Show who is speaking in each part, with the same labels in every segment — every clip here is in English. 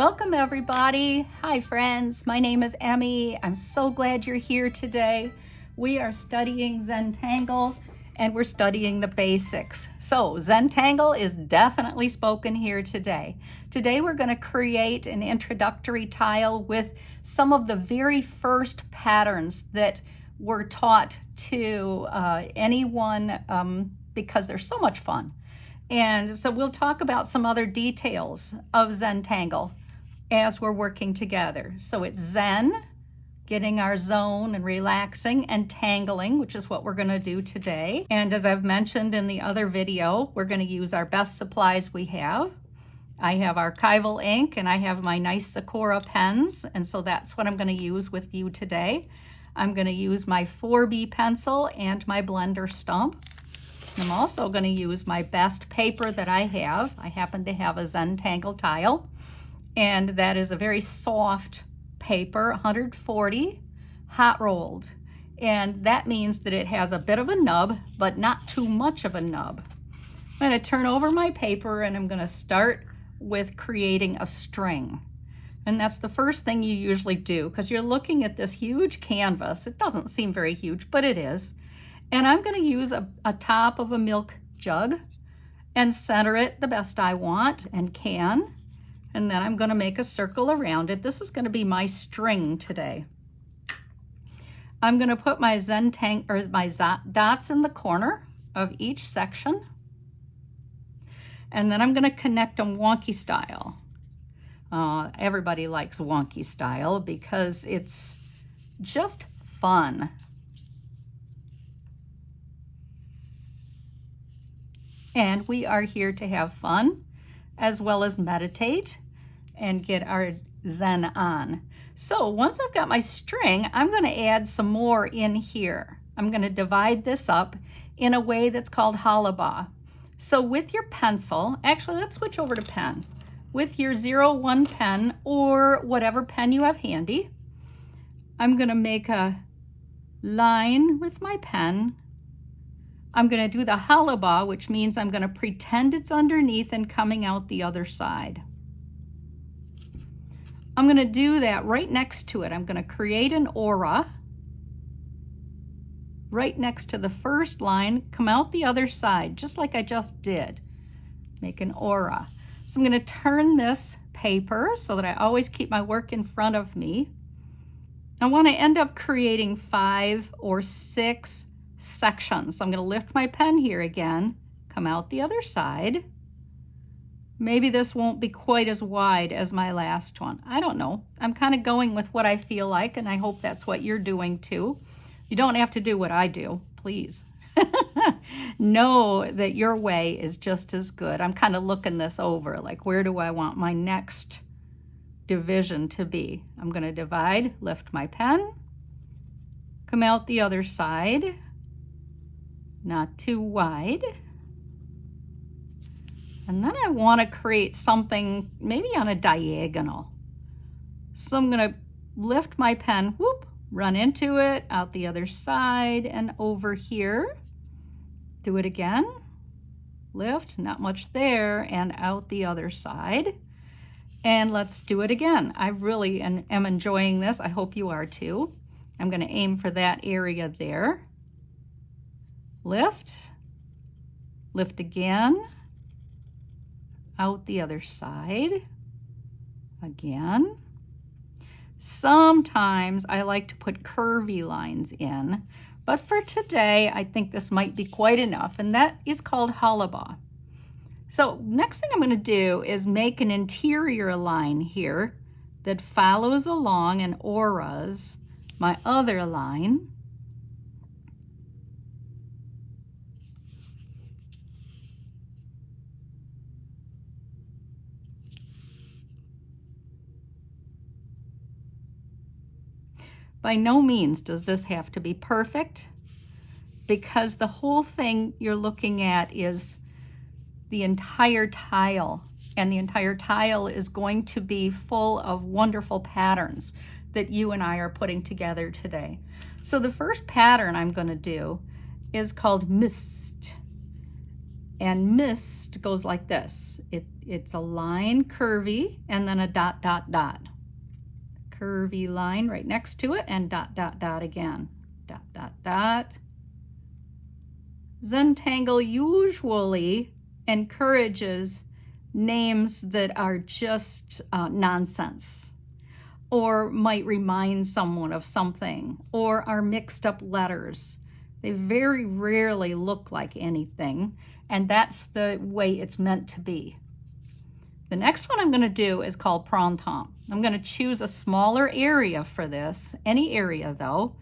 Speaker 1: Welcome everybody. Hi friends, my name is Emmy. I'm so glad you're here today. We are studying Zentangle and we're studying the basics. So Zentangle is definitely spoken here today. Today we're going to create an introductory tile with some of the very first patterns that were taught to anyone because they're so much fun. And so we'll talk about some other details of Zentangle as we're working together. So it's Zen, getting our zone and relaxing, and tangling, which is what we're going to do today. And as I've mentioned in the other video, we're going to use our best supplies we have. I have archival ink and I have my nice Sakura pens, and so that's what I'm going to use with you today. I'm going to use my 4B pencil and my blender stump. I'm also going to use my best paper that I have. I happen to have a Zentangle tile, and that is a very soft paper, 140, hot rolled. And that means that it has a bit of a nub, but not too much of a nub. I'm going to turn over my paper and I'm going to start with creating a string. And that's the first thing you usually do because you're looking at this huge canvas. It doesn't seem very huge, but it is. And I'm going to use a top of a milk jug and center it the best I want and can. And then I'm going to make a circle around it. This is going to be my string today. I'm going to put my dots in the corner of each section. And then I'm going to connect them wonky style. Everybody likes wonky style because it's just fun. And we are here to have fun as well as meditate and get our Zen on. So once I've got my string, I'm going to add some more in here. I'm going to divide this up in a way that's called Hollibaugh. So with your pencil, actually let's switch over to pen. With your 01 pen or whatever pen you have handy, I'm going to make a line with my pen. I'm going to do the Hollibaugh, which means I'm going to pretend it's underneath and coming out the other side. I'm going to do that right next to it. I'm going to create an aura right next to the first line, come out the other side, just like I just did. Make an aura. So I'm going to turn this paper so that I always keep my work in front of me. I want to end up creating 5 or 6 sections. So I'm going to lift my pen here again, come out the other side. Maybe this won't be quite as wide as my last one. I don't know. I'm kind of going with what I feel like, and I hope that's what you're doing too. You don't have to do what I do, please. Know that your way is just as good. I'm kind of looking this over, like where do I want my next division to be? I'm going to divide, lift my pen, come out the other side. Not too wide. And then I want to create something maybe on a diagonal. So I'm going to lift my pen, whoop, run into it, out the other side and over here. Do it again. Lift, not much there, and out the other side. And let's do it again. I really am enjoying this. I hope you are too. I'm going to aim for that area there. Lift, lift again, out the other side, again. Sometimes I like to put curvy lines in, but for today, I think this might be quite enough, and that is called Hollibaugh. So next thing I'm going to do is make an interior line here that follows along and auras my other line. By no means does this have to be perfect, because the whole thing you're looking at is the entire tile, and the entire tile is going to be full of wonderful patterns that you and I are putting together today. So the first pattern I'm going to do is called mssst. And missed goes like this. It's a line, curvy, and then a dot, dot, dot. Curvy line right next to it, and dot, dot, dot again. Dot, dot, dot. Zentangle usually encourages names that are just nonsense, or might remind someone of something, or are mixed up letters. They very rarely look like anything, and that's the way it's meant to be. The next one I'm going to do is called printemps. I'm going to choose a smaller area for this, any area though,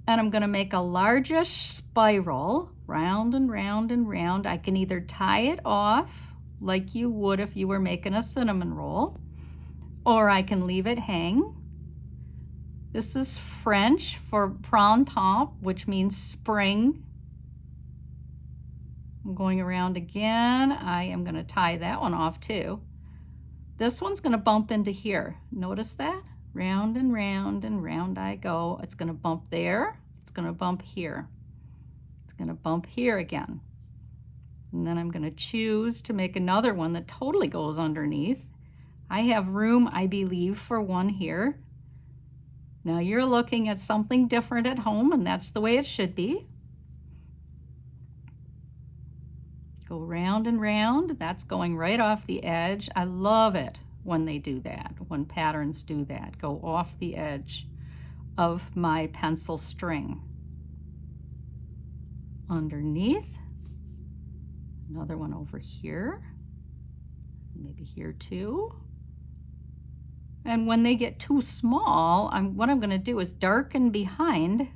Speaker 1: and I'm going to make a largish spiral, round and round and round. I can either tie it off like you would if you were making a cinnamon roll, or I can leave it hang. This is French for printemps, which means spring. I'm going around again. I am going to tie that one off too. This one's going to bump into here. Notice that? Round and round and round I go. It's going to bump there. It's going to bump here. It's going to bump here again. And then I'm going to choose to make another one that totally goes underneath. I have room, I believe, for one here. Now you're looking at something different at home, and that's the way it should be. Go round and round. That's going right off the edge. I love it when they do that, when patterns do that. Go off the edge of my pencil string. Underneath. Another one over here. Maybe here too. And when they get too small, what I'm going to do is darken behind.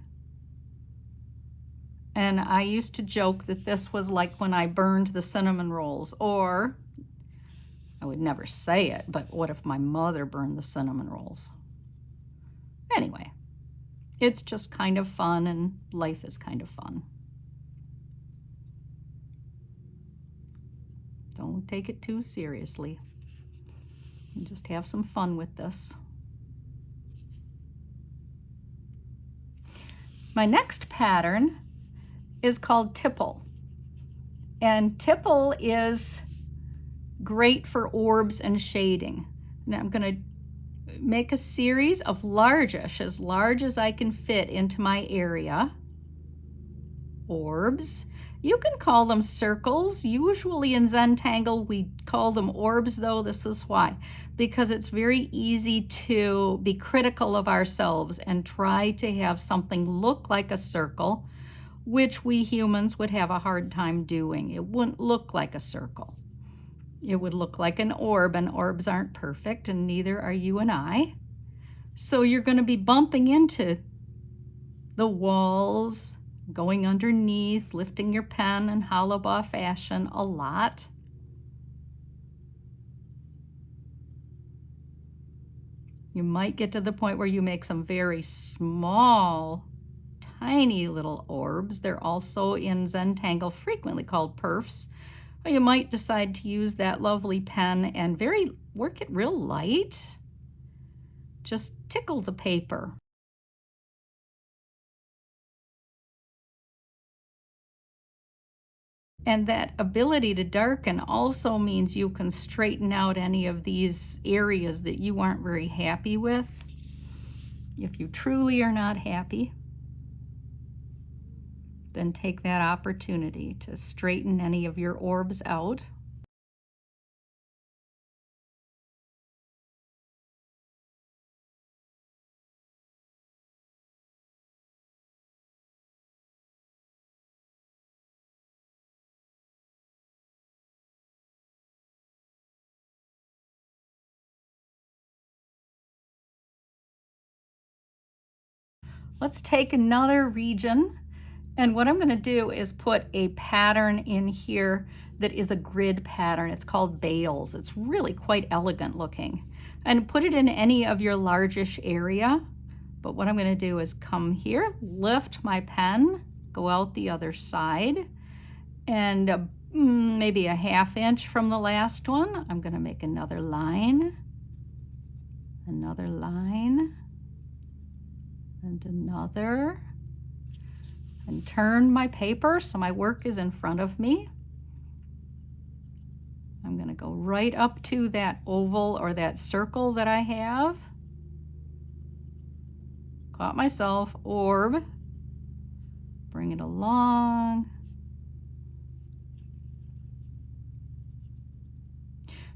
Speaker 1: And I used to joke that this was like when I burned the cinnamon rolls, or I would never say it, but what if my mother burned the cinnamon rolls? Anyway, it's just kind of fun, and life is kind of fun. Don't take it too seriously. And just have some fun with this. My next pattern is called tipple. And tipple is great for orbs and shading. Now I'm going to make a series of largish, as large as I can fit into my area. Orbs. You can call them circles. Usually in Zentangle we call them orbs, though. This is why. Because it's very easy to be critical of ourselves and try to have something look like a circle, which we humans would have a hard time doing. It wouldn't look like a circle. It would look like an orb, and orbs aren't perfect, and neither are you and I. So you're going to be bumping into the walls, going underneath, lifting your pen in Hollibaugh fashion a lot. You might get to the point where you make some very small, tiny little orbs. They're also in Zentangle frequently called perfs. Or you might decide to use that lovely pen and work it real light. Just tickle the paper. And that ability to darken also means you can straighten out any of these areas that you aren't very happy with. If you truly are not happy, then take that opportunity to straighten any of your orbs out. Let's take another region, and what I'm going to do is put a pattern in here that is a grid pattern. It's called Bales. It's really quite elegant looking. And put it in any of your largish area. But what I'm going to do is come here, lift my pen, go out the other side, and maybe a ½ inch from the last one, I'm going to make another line, and another, and turn my paper so my work is in front of me. I'm going to go right up to that oval or that circle that I have. Caught myself, orb. Bring it along.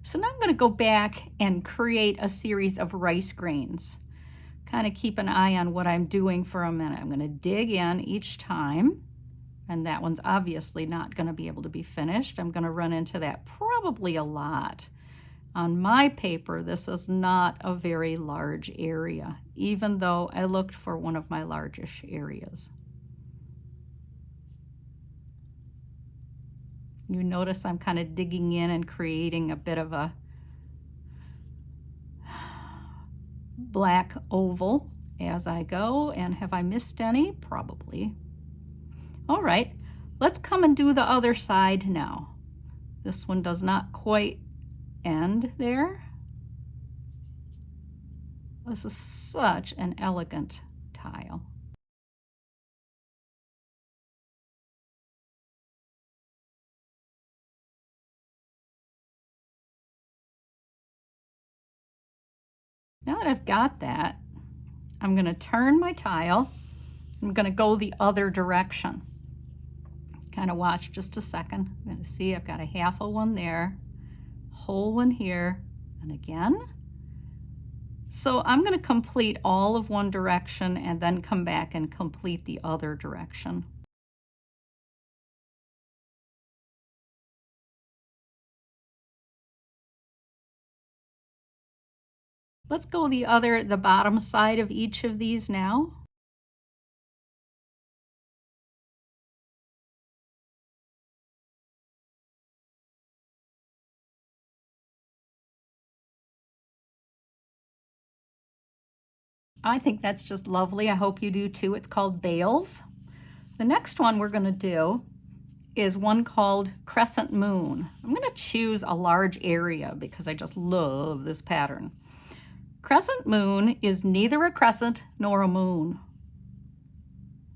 Speaker 1: So now I'm going to go back and create a series of rice grains. Kind of keep an eye on what I'm doing for a minute. I'm going to dig in each time, and that one's obviously not going to be able to be finished. I'm going to run into that probably a lot. On my paper, this is not a very large area, even though I looked for one of my largest areas. You notice I'm kind of digging in and creating a bit of a black oval as I go. And have I missed any? Probably. All right, let's come and do the other side now. This one does not quite end there. This is such an elegant tile. Now that I've got that, I'm going to turn my tile. I'm going to go the other direction. Kind of watch just a second. I'm going to see I've got a half of one there, whole one here, and again. So I'm going to complete all of one direction and then come back and complete the other direction. Let's go the bottom side of each of these now. I think that's just lovely. I hope you do too. It's called Bales. The next one we're going to do is one called Crescent Moon. I'm going to choose a large area because I just love this pattern. Crescent moon is neither a crescent nor a moon.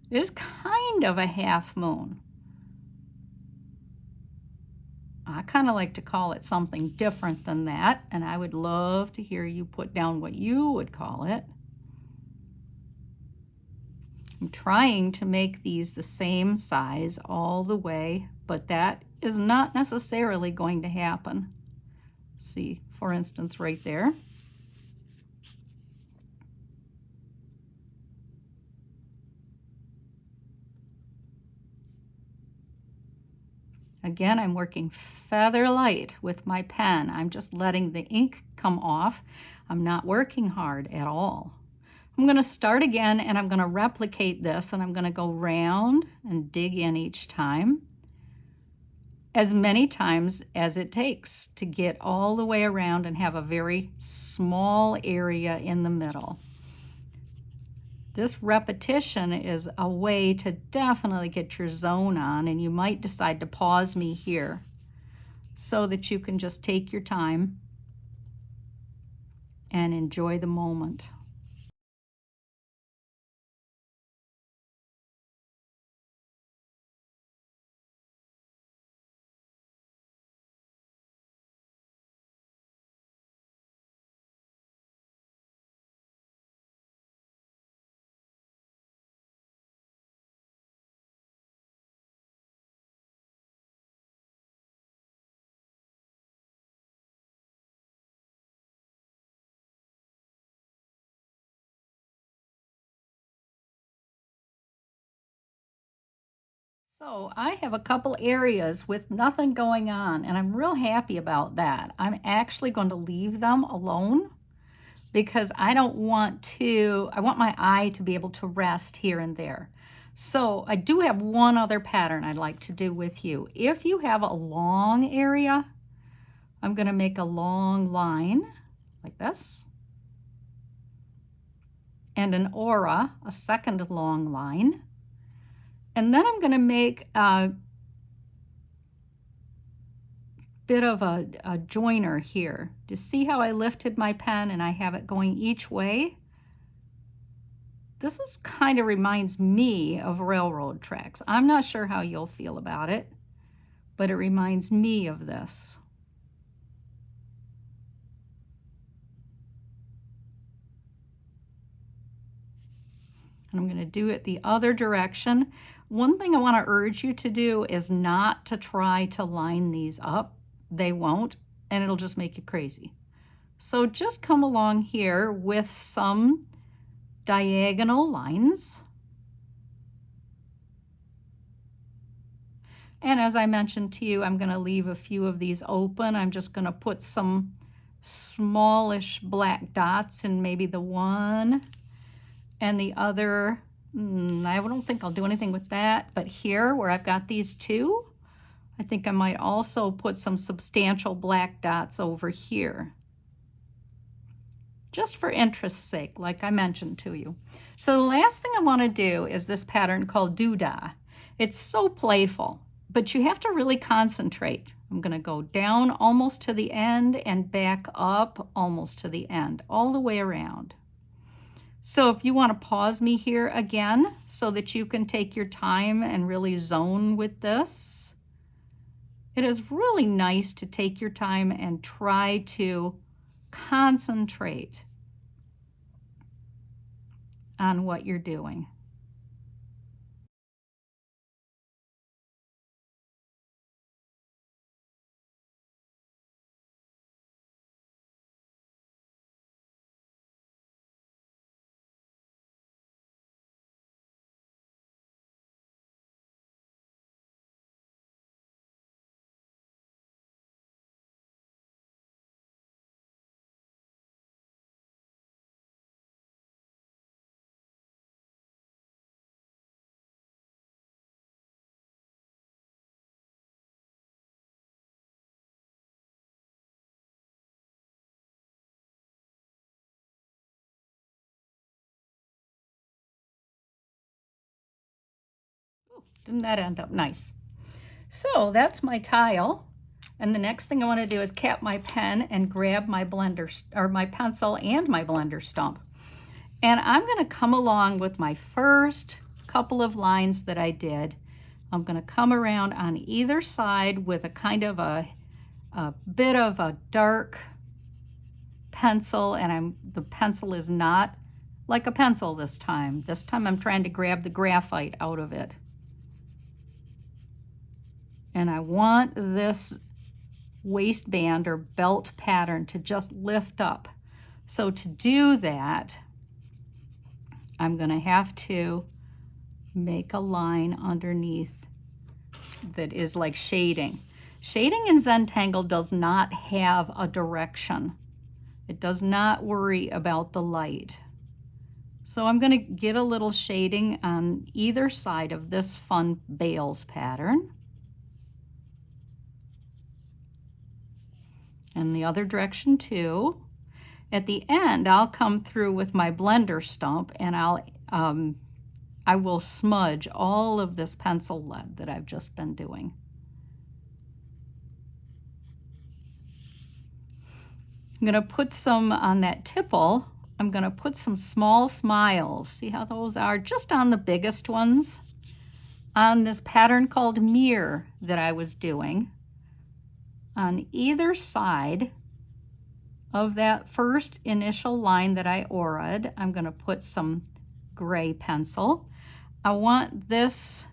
Speaker 1: It is kind of a half moon. I kind of like to call it something different than that, and I would love to hear you put down what you would call it. I'm trying to make these the same size all the way, but that is not necessarily going to happen. See, for instance, right there. Again, I'm working feather light with my pen. I'm just letting the ink come off. I'm not working hard at all. I'm going to start again and I'm going to replicate this, and I'm going to go round and dig in each time, as many times as it takes to get all the way around and have a very small area in the middle. This repetition is a way to definitely get your zone on, and you might decide to pause me here so that you can just take your time and enjoy the moment. So I have a couple areas with nothing going on, and I'm real happy about that. I'm actually going to leave them alone because I want my eye to be able to rest here and there. So I do have one other pattern I'd like to do with you. If you have a long area, I'm going to make a long line like this, and an aura, a second long line. And then I'm going to make a bit of a joiner here. Do you see how I lifted my pen and I have it going each way? This is kind of reminds me of railroad tracks. I'm not sure how you'll feel about it, but it reminds me of this. And I'm going to do it the other direction. One thing I want to urge you to do is not to try to line these up. They won't, and it'll just make you crazy. So just come along here with some diagonal lines. And as I mentioned to you, I'm going to leave a few of these open. I'm just going to put some smallish black dots in maybe the one and the other. I don't think I'll do anything with that, but here where I've got these two, I think I might also put some substantial black dots over here, just for interest's sake, like I mentioned to you. So the last thing I want to do is this pattern called Doodah. It's so playful, but you have to really concentrate. I'm going to go down almost to the end and back up almost to the end, all the way around. So if you want to pause me here again so that you can take your time and really zone with this, it is really nice to take your time and try to concentrate on what you're doing. Didn't that end up nice? So that's my tile. And the next thing I want to do is cap my pen and grab my blender, or my pencil and my blender stump. And I'm going to come along with my first couple of lines that I did. I'm going to come around on either side with a kind of a bit of a dark pencil, and the pencil is not like a pencil this time. This time I'm trying to grab the graphite out of it. And I want this waistband or belt pattern to just lift up. So to do that, I'm going to have to make a line underneath that is like shading. Shading in Zentangle does not have a direction. It does not worry about the light. So I'm going to get a little shading on either side of this fun Bales pattern. And the other direction too. At the end, I'll come through with my blender stump and I will smudge all of this pencil lead that I've just been doing. I'm going to put some on that tipple. I'm going to put some small smiles. See how those are? Just on the biggest ones. On this pattern called Meer that I was doing. On either side of that first initial line that I auraed, I'm going to put some gray pencil. I want this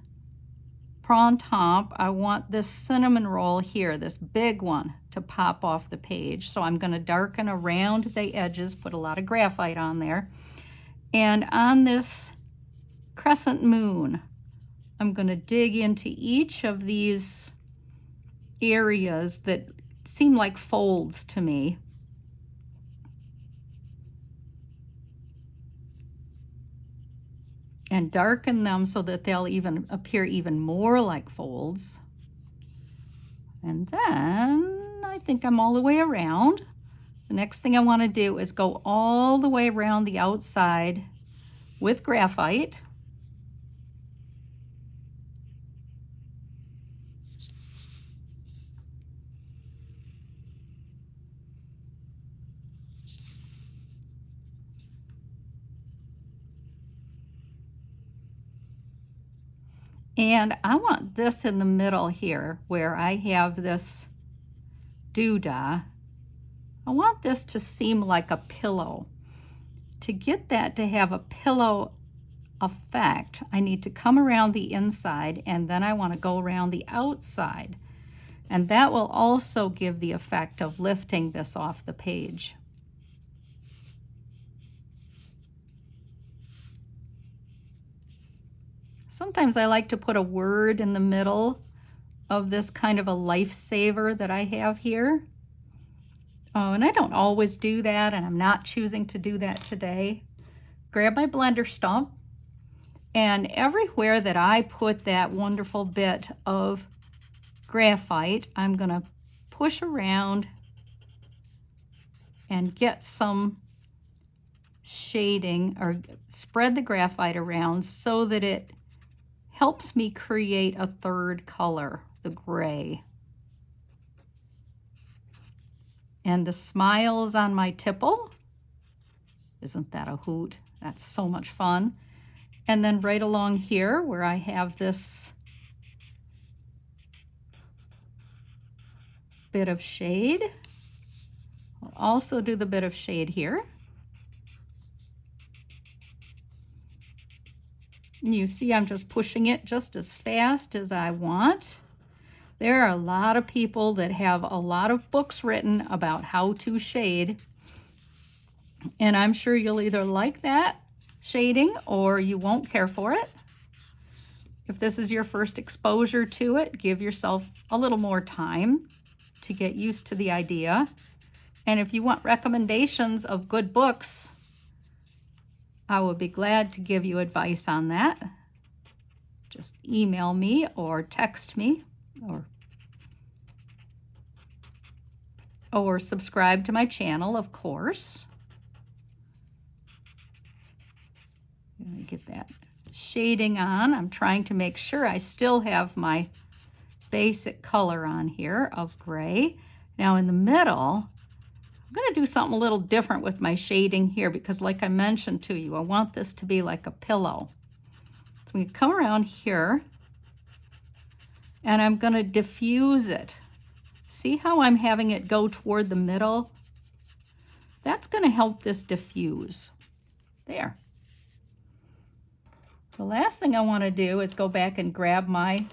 Speaker 1: printemps, I want this cinnamon roll here, this big one, to pop off the page. So I'm going to darken around the edges, put a lot of graphite on there. And on this crescent moon, I'm going to dig into each of these areas that seem like folds to me. And darken them so that they'll even appear even more like folds. And then I think I'm all the way around. The next thing I want to do is go all the way around the outside with graphite. And I want this in the middle here where I have this Doodah. I want this to seem like a pillow. To get that to have a pillow effect, I need to come around the inside, and then I want to go around the outside. And that will also give the effect of lifting this off the page. Sometimes I like to put a word in the middle of this kind of a lifesaver that I have here. Oh, and I don't always do that, and I'm not choosing to do that today. Grab my blender stump, and everywhere that I put that wonderful bit of graphite, I'm going to push around and get some shading, or spread the graphite around so that it helps me create a third color, the gray. And the smiles on my tipple, isn't that a hoot? That's so much fun. And then right along here where I have this bit of shade, I'll also do the bit of shade here. And you see I'm just pushing it just as fast as I want. There are a lot of people that have a lot of books written about how to shade, and I'm sure you'll either like that shading or you won't care for it. If this is your first exposure to it, give yourself a little more time to get used to the idea. And if you want recommendations of good books, I would be glad to give you advice on that. Just email me or text me, or subscribe to my channel, of course. Let me get that shading on. I'm trying to make sure I still have my basic color on here of gray. Now in the middle, I'm going to do something a little different with my shading here, because like I mentioned to you, I want this to be like a pillow. So we come around here and I'm going to diffuse it. See how I'm having it go toward the middle? That's going to help this diffuse. There. The last thing I want to do is go back and grab I'm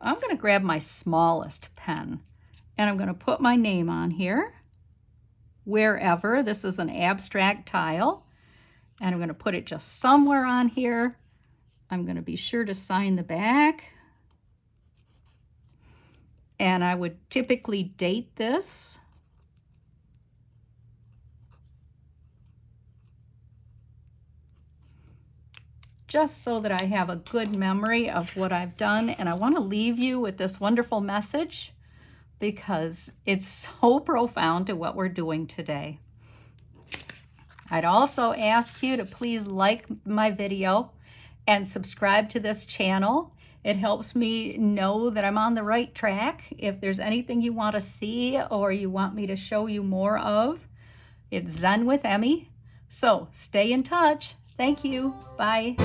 Speaker 1: going to grab my smallest pen, and I'm going to put my name on here. Wherever. This is an abstract tile, and I'm going to put it just somewhere on here. I'm going to be sure to sign the back, and I would typically date this. Just so that I have a good memory of what I've done, and I want to leave you with this wonderful message, because it's so profound to what we're doing today. I'd also ask you to please like my video and subscribe to this channel. It helps me know that I'm on the right track. If there's anything you want to see or you want me to show you more of, it's Zen with Emmy. So stay in touch. Thank you. Bye.